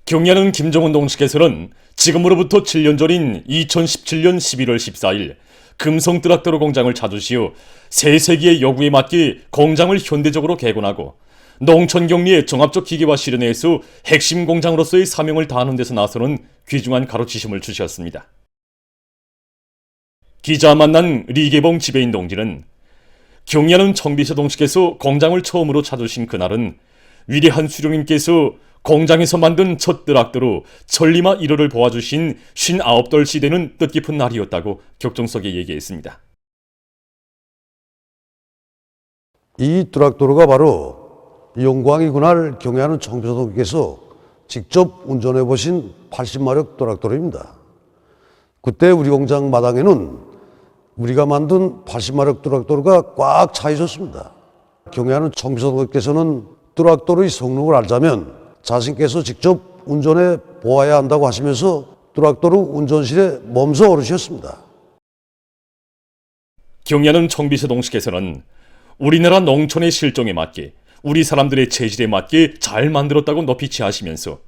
경야는 김정은 동식에서는 지금으로부터 7년 전인 2017년 11월 14일 금성 트락터로 공장을 찾으시어 새 세기의 요구에 맞게 공장을 현대적으로 개건하고 농촌 격리의 종합적 기계화 실현에서 핵심 공장으로서의 사명을 다하는 데서 나서는 귀중한 가르치심을 주셨습니다. 기자 만난 리계봉 지배인 동지는 경야는 청비서 동식에서 공장을 처음으로 찾으신 그날은 위대한 수령님께서 공장에서 만든 첫 트락터로 천리마 1호를 보아주신 59돌 시대는 뜻깊은 날이었다고 격정석에 얘기했습니다. 이 트락터가 바로 영광이 그날 경야는 청비서동께서 직접 운전해 보신 80마력 트락터입니다. 그때 우리 공장 마당에는 우리가 만든 80마력 트락터가 꽉 차 있었습니다. 경야는 청비서동께서는 트락터의 성능을 알자면 자신께서 직접 운전해 보아야 한다고 하시면서 트락터를 운전실에 몸소 오르셨습니다. 경야는 청비서 동식에서는 우리나라 농촌의 실정에 맞게 우리 사람들의 체질에 맞게 잘 만들었다고 높이 취하시면서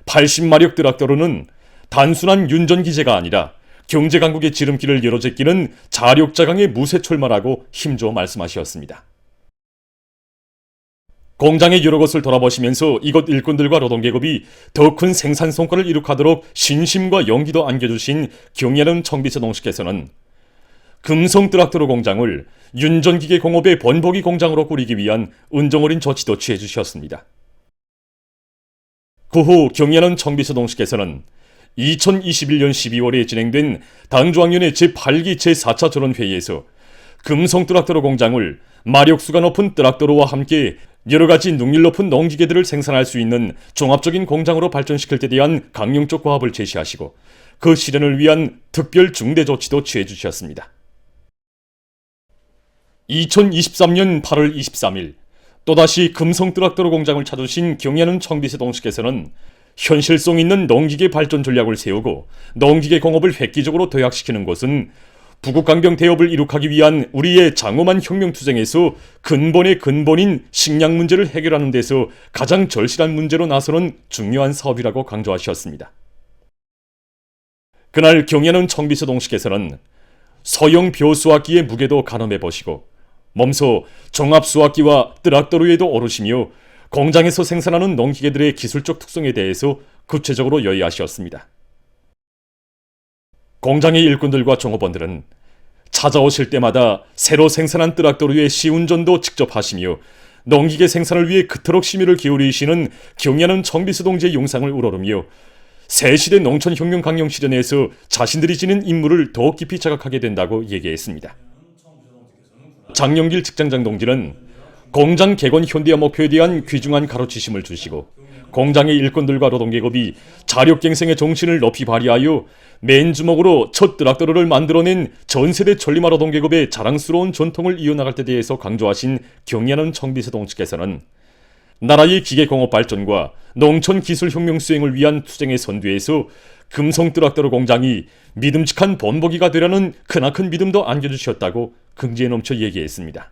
80마력 트락터로는 단순한 윤전기제가 아니라 경제강국의 지름길을 열어제끼는 자력자강의 무쇠철마라고 힘줘 말씀하셨습니다. 공장의 여러 것을 돌아보시면서 이곳 일꾼들과 노동계급이 더 큰 생산 성과를 이룩하도록 신심과 용기도 안겨주신 경야는 청비서 동식께서는 금성 트락터로 공장을 윤전기계 공업의 본보기 공장으로 꾸리기 위한 은정어린 조치도 취해주셨습니다. 그 후 경야는 청비서 동식께서는 2021년 12월에 진행된 당조학년의 제8기 제4차 전원회의에서 금성 트락터로 공장을 마력수가 높은 트락터로와 함께 여러가지 능률 높은 농기계들을 생산할 수 있는 종합적인 공장으로 발전시킬 데 대한 강령적 과업을 제시하시고 그 실현을 위한 특별 중대 조치도 취해주셨습니다. 2023년 8월 23일 또다시 금성 트락터로 공장을 찾으신 경야는 청비서 동식께서는 현실성 있는 농기계 발전 전략을 세우고 농기계 공업을 획기적으로 도약시키는 것은 부국강병 대업을 이룩하기 위한 우리의 장엄한 혁명투쟁에서 근본의 근본인 식량 문제를 해결하는 데서 가장 절실한 문제로 나서는 중요한 사업이라고 강조하셨습니다. 그날 경야는 청비서 동식께서는 소형 벼수확기의 무게도 가늠해 보시고 몸소 종합수확기와 트락터로 위에도 오르시며 공장에서 생산하는 농기계들의 기술적 특성에 대해서 구체적으로 여의하셨습니다. 공장의 일꾼들과 종업원들은 찾아오실 때마다 새로 생산한 트락터로의 시운전도 직접 하시며 농기계 생산을 위해 그토록 심혈을 기울이시는 경야는 청비서 동지의 용상을 우러르며 새시대 농촌혁명 강령 실현에서 자신들이 지닌 임무를 더욱 깊이 자각하게 된다고 얘기했습니다. 장영길 직장장 동지는 공장 개건 현대화 목표에 대한 귀중한 가르치심을 주시고 공장의 일꾼들과 노동계급이 자력갱생의 정신을 높이 발휘하여 맨주먹으로 첫 트락터를 만들어낸 전세대 천리마 노동계급의 자랑스러운 전통을 이어나갈 때 대해서 강조하신 경야는 청비서 동지께서는 나라의 기계공업 발전과 농촌 기술혁명 수행을 위한 투쟁의 선두에서 금성 트락터로 공장이 믿음직한 본보기가 되라는 크나큰 믿음도 안겨주셨다고 긍지에 넘쳐 얘기했습니다.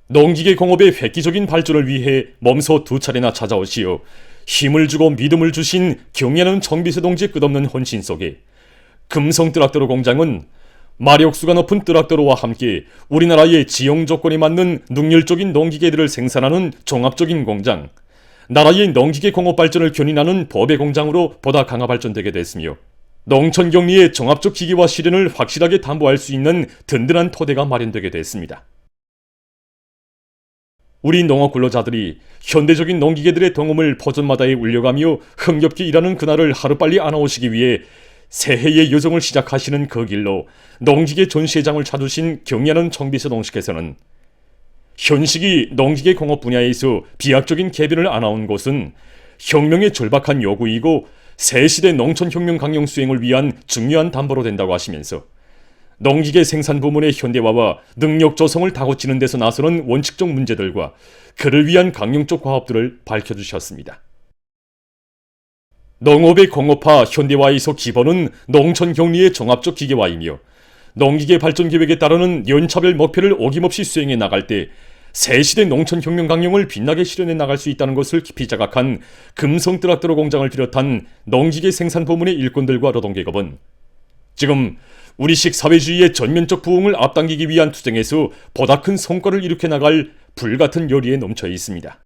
농기계 공업의 획기적인 발전을 위해 몸소 2차례나 찾아오시어 힘을 주고 믿음을 주신 경야는 청비서 동지의 끝없는 헌신 속에 금성 트락터로 공장은 마력수가 높은 트락터로와 함께 우리나라의 지형 조건에 맞는 능률적인 농기계들을 생산하는 종합적인 공장, 나라의 농기계 공업 발전을 견인하는 보배 공장으로 보다 강화 발전되게 됐으며 농촌 격리의 종합적 기계화 실현을 확실하게 담보할 수 있는 든든한 토대가 마련되게 됐습니다. 우리 농업 근로자들이 현대적인 농기계들의 동음을 포전마다에 울려가며 흥겹게 일하는 그날을 하루빨리 안아오시기 위해 새해의 여정을 시작하시는 그 길로 농기계 전시회장을 찾으신 경야는 청비서 동식께서는 현식이 농기계 공업 분야에서 비약적인 개변을 안아온 것은 혁명의 절박한 요구이고 새시대 농촌혁명 강령 수행을 위한 중요한 담보로 된다고 하시면서 농기계 생산 부문의 현대화와 능력 조성을 다고치는 데서 나서는 원칙적 문제들과 그를 위한 강령적 과업들을 밝혀주셨습니다. 농업의 공업화 현대화에서 기본은 농촌 격리의 종합적 기계화이며 농기계 발전 계획에 따르는 연차별 목표를 어김없이 수행해 나갈 때 새 시대 농촌혁명 강령을 빛나게 실현해 나갈 수 있다는 것을 깊이 자각한 금성 트락터로 공장을 비롯한 농기계 생산 부문의 일꾼들과 노동계급은 지금 우리식 사회주의의 전면적 부흥을 앞당기기 위한 투쟁에서 보다 큰 성과를 이룩해 나갈 불같은 열의에 넘쳐 있습니다.